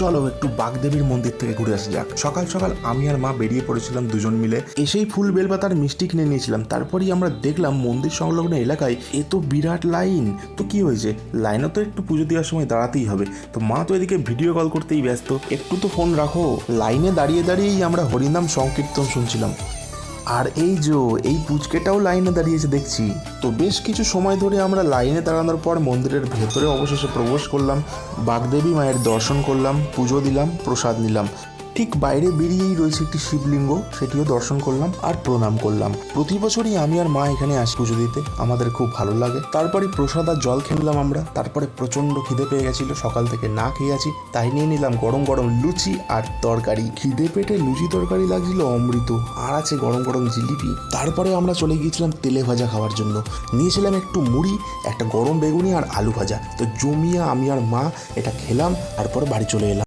চলো একটু বাগদেবীর মন্দির থেকে ঘুরে আসা যাক। সকাল সকাল আমি আর মা বেরিয়ে পড়েছিলাম দুজন মিলে। এসেই ফুল বেলপাতার মিষ্টি কিনে নিয়েছিলাম। তারপরেই আমরা দেখলাম মন্দির সংলগ্ন এলাকায় এ তো বিরাট লাইন। তো কি হয়েছে, লাইনে তো একটু পুজো দেওয়ার সময় দাঁড়াতেই হবে। তো মা তো এদিকে ভিডিও কল করতেই ব্যস্ত, একটু তো ফোন রাখো। লাইনে দাঁড়িয়ে দাঁড়িয়েই আমরা হরিনাম সংকীর্তন শুনছিলাম। আর এই পুচকেটাও লাইনে দাঁড়িয়েছে দেখছি। তো বেশ কিছু সময় ধরে আমরা লাইনে দাঁড়ানোর পর মন্দিরের ভেতরে অবশেষে প্রবেশ করলাম। বাগদেবী মায়ের দর্শন করলাম, পুজো দিলাম, প্রসাদ নিলাম। ঠিক বাইরে বেরিয়েই রয়েছে একটি শিবলিঙ্গ, সেটিও দর্শন করলাম আর প্রণাম করলাম। প্রতি বছরই আমি আর মা এখানে আসি পুজো দিতে, আমাদের খুব ভালো লাগে। তারপরে প্রসাদ আর জল খেলাম আমরা। তারপরে প্রচণ্ড খিদে পেয়ে গেছিল, সকাল থেকে না খেয়ে আছি, তাই নিয়ে নিলাম গরম গরম লুচি আর তরকারি। খিদে পেটে লুচি তরকারি লাগছিল অমৃত, আর আছে গরম গরম জিলিপি। তারপরে আমরা চলে গিয়েছিলাম তেলে ভাজা খাওয়ার জন্য। নিয়েছিলাম একটু মুড়ি, একটা গরম বেগুনি আর আলু ভাজা। তো জমিয়ে আমি আর মা এটা খেলাম, তারপর বাড়ি চলে এলাম।